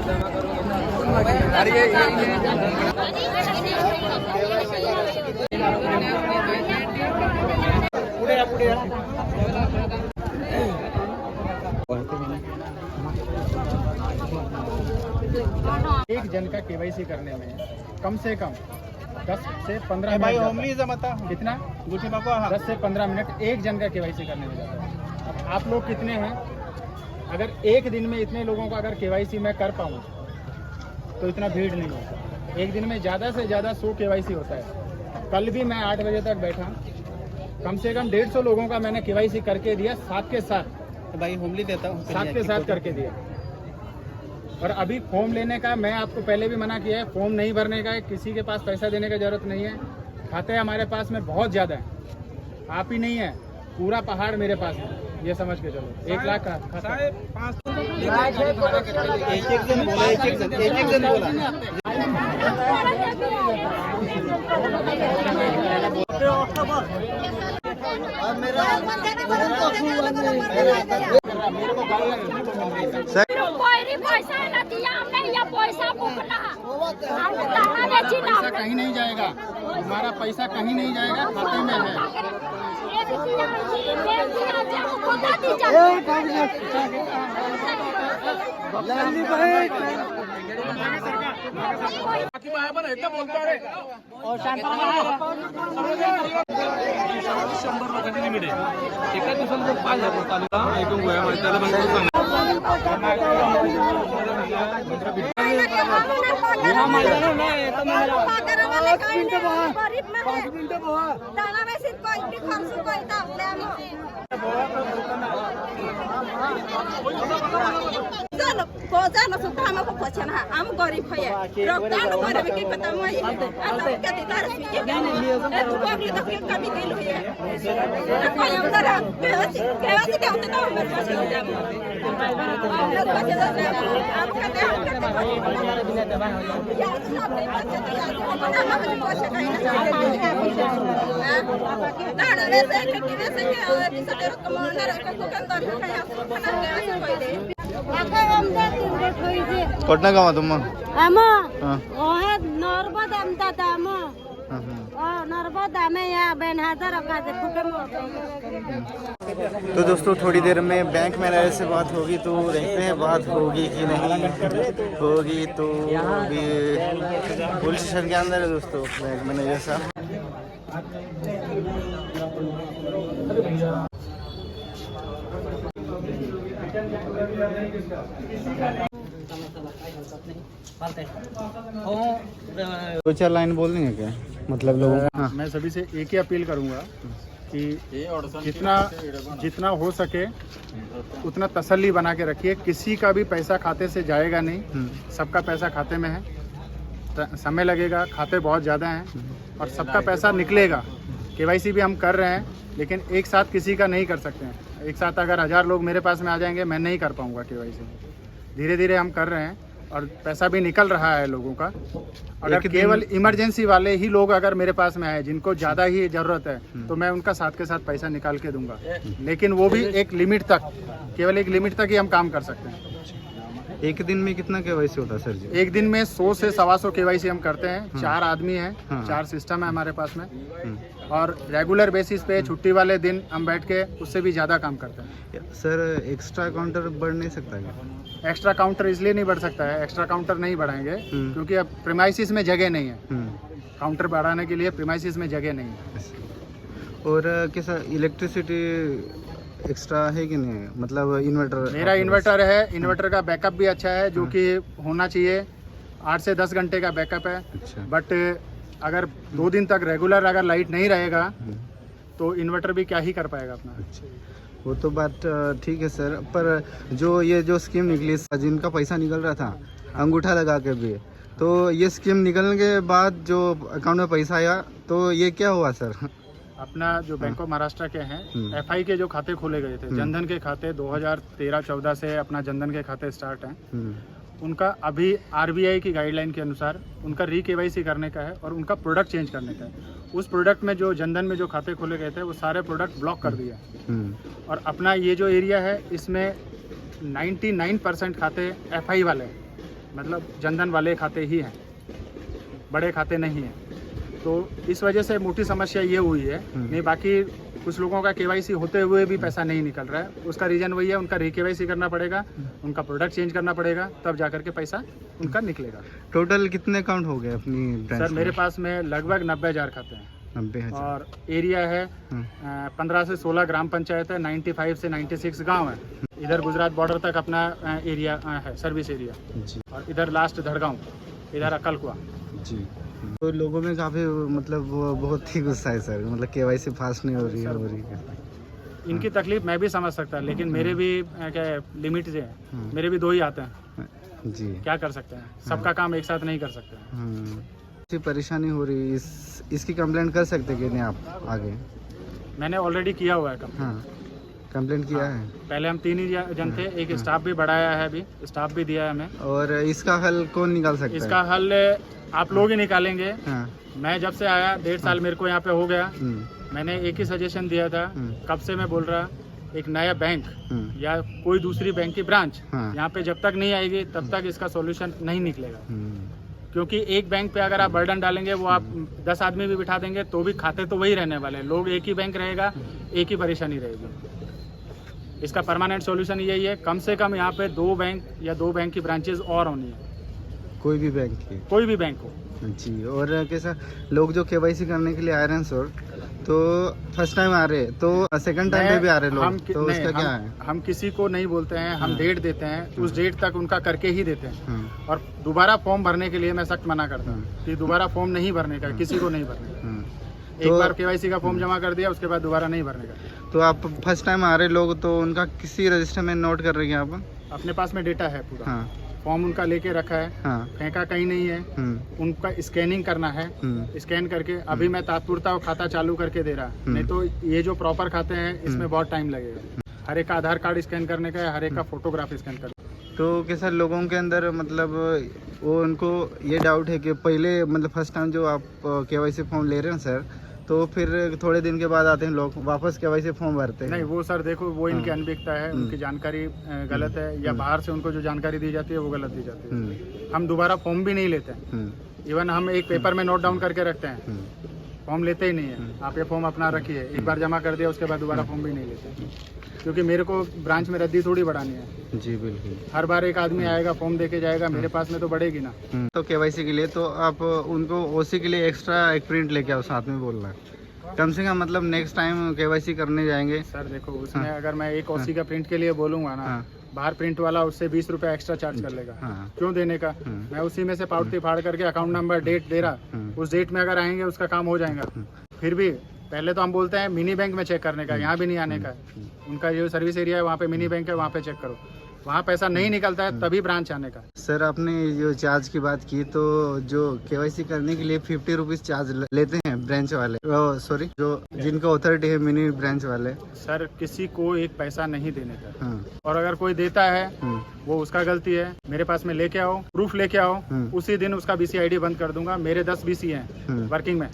एक जन का केवाईसी करने में कम से कम 10 से 15 मिनट कितना 10 से 15 मिनट एक जन का केवाईसी करने में जाता है। अब आप लोग कितने हैं? अगर एक दिन में इतने लोगों का अगर केवाईसी मैं कर पाऊँ तो इतना भीड़ नहीं होता। एक दिन में ज़्यादा से ज़्यादा 100 केवाईसी होता है। कल भी मैं 8 बजे तक बैठा, कम से कम 150 लोगों का मैंने केवाईसी करके दिया, साथ के साथ भाई होमली देता हूँ, साथ के साथ करके दिया। और अभी फॉर्म लेने का मैं आपको पहले भी मना किया है, फॉर्म नहीं भरने का है, किसी के पास पैसा देने की जरूरत नहीं है। खाते हमारे पास में बहुत ज़्यादा है, आप ही नहीं है, पूरा पहाड़ मेरे पास है, ये समझ के चलो। 1 लाख का खाता है। पैसा कहीं नहीं जाएगा, हमारा पैसा कहीं नहीं जाएगा, खाते में है। हम गरीब है कोटना गावा तुम तो दोस्तों थोड़ी देर में बैंक मैनेजर से बात होगी, तो देखते हैं बात होगी कि नहीं होगी। तो अभी पुलिस स्टेशन के अंदर है दोस्तों बैंक मैनेजर साहब। दो चार लाइन बोल देंगे क्या, मतलब लोगों को? मैं सभी से एक ही अपील करूंगा कि जितना हो सके उतना तसल्ली बना के रखिए। किसी का भी पैसा खाते से जाएगा नहीं, सबका पैसा खाते में है। समय लगेगा, खाते बहुत ज़्यादा हैं और सबका पैसा निकलेगा। केवाईसी भी हम कर रहे हैं, लेकिन एक साथ किसी का नहीं कर सकते हैं। एक साथ अगर 1000 लोग मेरे पास में आ जाएंगे, मैं नहीं कर पाऊँगा केवाईसी। धीरे धीरे हम कर रहे हैं और पैसा भी निकल रहा है लोगों का। अगर केवल इमरजेंसी वाले ही लोग अगर मेरे पास में आए, जिनको ज़्यादा ही ज़रूरत है, तो मैं उनका साथ के साथ पैसा निकाल के दूंगा। लेकिन वो भी एक लिमिट तक, केवल एक लिमिट तक ही हम काम कर सकते हैं। एक दिन में कितना केवाईसी होता है सर जी? एक दिन में 100 से 125 केवाईसी हम करते हैं। 4 आदमी हैं, 4 सिस्टम है हमारे पास में, और रेगुलर बेसिस पे छुट्टी वाले दिन हम बैठ के उससे भी ज़्यादा काम करते हैं। सर एक्स्ट्रा काउंटर बढ़ नहीं सकता क्या? एक्स्ट्रा काउंटर इसलिए नहीं बढ़ सकता है, एक्स्ट्रा काउंटर नहीं बढ़ाएंगे क्योंकि अब प्रीमाइसिस में जगह नहीं है। काउंटर बढ़ाने के लिए प्रीमाइसिस में जगह नहीं है। और कैसा इलेक्ट्रिसिटी एक्स्ट्रा है कि नहीं? मतलब इन्वर्टर? मेरा इन्वर्टर है, इन्वर्टर का बैकअप भी अच्छा है, जो कि होना चाहिए। 8 से 10 घंटे का बैकअप है। अच्छा। बट अगर 2 दिन तक रेगुलर अगर लाइट नहीं रहेगा तो इन्वर्टर भी क्या ही कर पाएगा अपना। अच्छा, वो तो बात ठीक है सर, पर जो स्कीम निकली, जिनका पैसा निकल रहा था अंगूठा लगा के भी, तो ये स्कीम निकलने के बाद जो अकाउंट में पैसा आया, तो ये क्या हुआ सर? अपना जो बैंक ऑफ महाराष्ट्र के हैं, एफआई के जो खाते खोले गए थे, जनधन के खाते 2013-14 से अपना जनधन के खाते स्टार्ट हैं। उनका अभी आरबीआई की गाइडलाइन के अनुसार उनका री-केवाईसी करने का है और उनका प्रोडक्ट चेंज करने का है। उस प्रोडक्ट में जो जनधन में जो खाते खोले गए थे, वो सारे प्रोडक्ट ब्लॉक कर दिया। और अपना ये जो एरिया है, इसमें 99% खाते एफआई वाले हैं। मतलब जनधन वाले खाते ही हैं, बड़े खाते नहीं हैं। तो इस वजह से मोटी समस्या ये हुई है। नहीं बाकी कुछ लोगों का केवाईसी होते हुए भी पैसा नहीं निकल रहा है। उसका रीज़न वही है, उनका रीकेवाईसी करना पड़ेगा, उनका प्रोडक्ट चेंज करना पड़ेगा, तब जाकर के पैसा उनका निकलेगा। टोटल कितने अकाउंट हो गए अपनी ब्रांच सर मेरे पास में लगभग 90,000 खाते हैं 90,000 और एरिया है 15 से 16 ग्राम पंचायत है, 95 से 96 गांव है। इधर गुजरात बॉर्डर तक अपना एरिया है, सर्विस एरिया। जी और इधर लास्ट धड़गांव, इधर अकलकुआ। जी। तो लोगों में काफ़ी मतलब वो बहुत ही गुस्सा है सर, मतलब केवाईसी फास्ट नहीं हो रही है। इनकी तकलीफ मैं भी समझ सकता, लेकिन मेरे भी क्या लिमिट से है, मेरे भी 2 ही आते हैं जी। क्या कर सकते हैं, सबका काम एक साथ नहीं कर सकते हैं। इतनी परेशानी हो रही है, इसकी कंप्लेंट कर सकते कि नहीं आप आगे? मैंने ऑलरेडी किया हुआ है हाँ कंप्लेंट किया है। पहले हम 3 ही जन थे, एक स्टाफ भी बढ़ाया है, अभी स्टाफ भी दिया है हमें। और इसका हल कौन निकाल सकता है? इसका हल आप लोग ही निकालेंगे। हाँ। मैं जब से आया 1.5 साल मेरे को यहाँ पे हो गया, मैंने एक ही सजेशन दिया था, कब से मैं बोल रहा, एक नया बैंक या कोई दूसरी बैंक की ब्रांच यहाँ पे जब तक नहीं आएगी तब तक इसका सॉल्यूशन नहीं निकलेगा। क्योंकि एक बैंक पे अगर आप बर्डन डालेंगे, वो आप 10 आदमी भी बिठा देंगे तो भी खाते तो वही रहने वाले हैं। लोग एक ही बैंक रहेगा, एक ही परेशानी रहेगी। इसका परमानेंट सॉल्यूशन यही है, कम से कम यहाँ पे 2 बैंक या 2 बैंक की ब्रांचेज और होनी है, कोई भी बैंक की, कोई भी बैंक हो जी। और कैसा लोग जो केवाईसी करने के लिए आ रहे हैं सर, तो फर्स्ट टाइम आ रहे हैं तो सेकंड टाइम पे भी आ रहे हैं लोग, तो उसका क्या है? हम किसी को नहीं बोलते हैं, हम डेट देते हैं, उस डेट तक उनका करके ही देते हैं। और दोबारा फॉर्म भरने के लिए मैं सख्त मना करता हूँ कि दोबारा फॉर्म नहीं भरने का, किसी को नहीं भरने का। एक बार केवाईसी का फॉर्म जमा कर दिया, उसके बाद दोबारा नहीं भरने का। तो आप फर्स्ट टाइम आ रहे लोग, तो उनका किसी रजिस्टर में नोट कर रहे हैं आप? अपने पास में डेटा है पूरा। हाँ। फॉर्म उनका लेके रखा है, फेंका कहीं नहीं है। उनका स्कैनिंग करना है, स्कैन करके अभी मैं तात्पुरता खाता चालू करके दे रहा, नहीं तो ये जो प्रॉपर खाते हैं इसमें बहुत टाइम लगेगा। हर एक का आधार कार्ड स्कैन करने का है, हर एक का फोटोग्राफ स्कैन करना। तो कैसा लोगों के अंदर मतलब वो उनको ये डाउट है कि पहले मतलब फर्स्ट टाइम जो आप केवाईसी फॉर्म ले रहे हैं सर, तो फिर थोड़े दिन के बाद आते हैं लोग वापस केवाईसी फॉर्म भरते हैं। नहीं वो सर देखो, वो इनकी अनभिज्ञता है, उनकी जानकारी गलत है, या बाहर से उनको जो जानकारी दी जाती है वो गलत दी जाती है। हम दोबारा फॉर्म भी नहीं लेते हैं, इवन हम एक पेपर में नोट डाउन करके रखते हैं, फॉर्म लेते ही नहीं है। आप ये फॉर्म अपना रखिए, एक बार जमा कर दिया उसके बाद दोबारा फॉर्म भी नहीं लेते, क्योंकि मेरे को ब्रांच में रद्दी थोड़ी बढ़ानी है। जी बिल्कुल। हर बार एक आदमी आएगा फॉर्म देके जाएगा, मेरे पास में तो बढ़ेगी ना। तो केवाईसी के लिए तो आप उनको ओसी के लिए एक्स्ट्रा एक प्रिंट लेके आओ, साथ में बोलना है कम से कम, मतलब नेक्स्ट टाइम केवाईसी करने जाएंगे। सर देखो उसमें अगर मैं एक ओसी का प्रिंट के लिए बोलूंगा ना, बाहर प्रिंट वाला उससे 20 रुपए एक्स्ट्रा चार्ज कर लेगा। क्यों देने का? मैं उसी में से पावती फाड़ करके अकाउंट नंबर डेट दे रहा, उस डेट में अगर आएंगे उसका काम हो जाएगा। फिर भी पहले तो हम बोलते हैं मिनी बैंक में चेक करने का, यहाँ भी नहीं आने का। उनका जो सर्विस एरिया है वहाँ पे मिनी बैंक है, वहाँ पे चेक करो। वहाँ पैसा नहीं निकलता है तभी ब्रांच आने का। सर आपने जो चार्ज की बात की, तो जो केवाईसी करने के लिए 50 रुपीज चार्ज लेते हैं ब्रांच वाले, सॉरी जो जिनका अथॉरिटी है मिनी ब्रांच वाले। सर किसी को एक पैसा नहीं देने का, और अगर कोई देता है वो उसका गलती है। मेरे पास में लेके आओ, प्रूफ लेके आओ, उसी दिन उसका BC ID बंद कर दूंगा। मेरे 10 BC हैं वर्किंग में,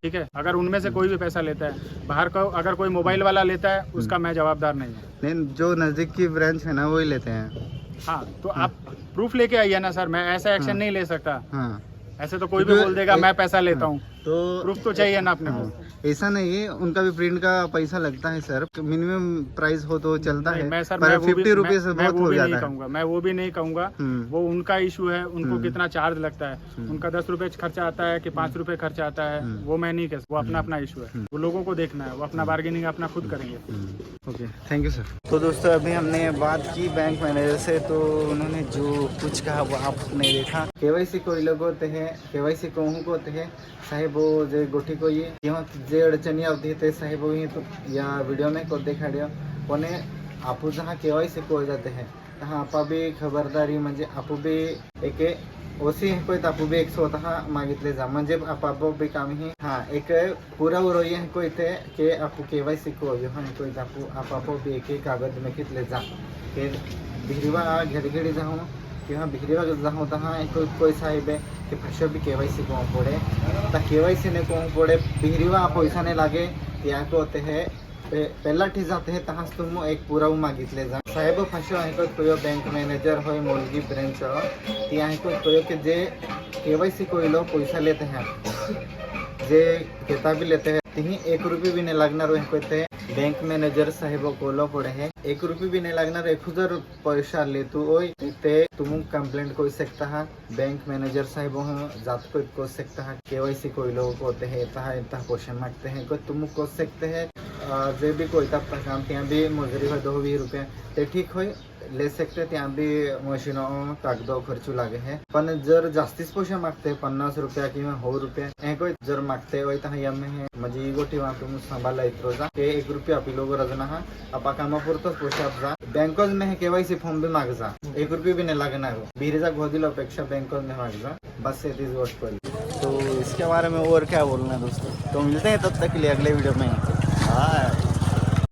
ठीक है। अगर उनमें से कोई भी पैसा लेता है बाहर का, अगर कोई मोबाइल वाला लेता है उसका मैं जवाबदार नहीं हूँ। नहीं, जो नजदीक की ब्रांच है ना वही लेते हैं। हाँ तो आप प्रूफ लेके आइए ना सर, मैं ऐसा एक्शन नहीं ले सकता। ऐसे तो कोई भी बोल देगा मैं पैसा लेता हूँ, तो प्रूफ तो चाहिए ना अपने को। ऐसा नहीं है, उनका भी प्रिंट का पैसा लगता है सर, मिनिमम प्राइस हो तो चलता है। मैं सर पर 50 रुपीज बहुत हो जाता है। मैं वो भी नहीं कहूँगा, वो उनका इशू है, उनको कितना चार्ज लगता है। उनका 10 रुपए खर्चा आता है कि 5 रुपए खर्चा आता है, वो मैं नहीं कह सकता, वो अपना अपना इशू है। वो लोगों को देखना है, वो अपना बार्गेनिंग अपना खुद करेंगे। Okay, thank you sir. तो दोस्तों अभी हमने बात की बैंक मैनेजर से, तो उन्होंने जो कुछ कहा वो आपने देखा। केवाईसी कोई लोग होते हैं, केवाईसी कहूँ को होते हैं साहेब, वो जे गोठी को ये जे अडचणी आवती ते साहेब ही तो या वीडियो में को देखाड्यो कोने आपू जहाँ केवाईसी को जाते हैं तहाँ आपा भी खबरदारी म्हणजे आपू भी एक ओसी कोई आपू भी एक स्वतः मागितले जा, म्हणजे आपा भी काम ही हाँ एक पूरा उरोई है कोई थे के आपू केवाईसी को हाँ कोई आपू आपा भी एक कागज में कितले जा के भिरवा घड़ी घड़ी जाऊँ कि हाँ भिरवा जाऊँ तहाँ कोई साहेब है कि फसो भी केवाईसी को पड़े, केवाईसी ने को पड़े भिरवा पैसा नहीं लागे, या को होते हैं पहला ठी जाते हैं तहास तुम एक पूरा मागितले जा साहेब फसो आहे को तो बैंक मैनेजर होय मोलगी ब्रांच ती आहे को तो के जे केवाईसी कोई लोग पैसा लेते हैं जे किताब भी लेते हैं तीन 1 रुपये भी नहीं लगना रोह कहते बैंक मैनेजर साहेब कोलो पड़े है 1 रुपये भी नहीं लगना 1000 पैसा ले तू ते तुम कंप्लेंट कोई सकता है बैंक मैनेजर साहेब जात को सकता है केवाईसी कोई लोग होते हैं क्वेश्चन मांगते हैं कोई तुम को सकते हैं जे भी कोई तब काम त्या भी मजुरी हो 2-20 रुपये ते ठीक हो ले सकते त्या भी मशीनों कागदो खर्चू लागे है पण जर जास्तीच पैसे मागते 50 रुपया किंवा 100 रुपये कोई जर मागते वही तहा यम है म्हणजे गोटी वहाँ तुम सांभाळला इतरो जा ते 1 रुपया आपली लोग रजना हा आपा कामापुरतच पैसे आप जा बैंकोज में है केवाईसी फॉर्म भी माग जा 1 रुपये भी नहीं लगना है बीरेजा घोदिल अपेक्षा बैंकोज में माग जा बस से दिस वोट पर तो इसके बारे में और क्या बोलना है दोस्तों तो मिलते हैं तब तक के लिए अगले वीडियो में हाँ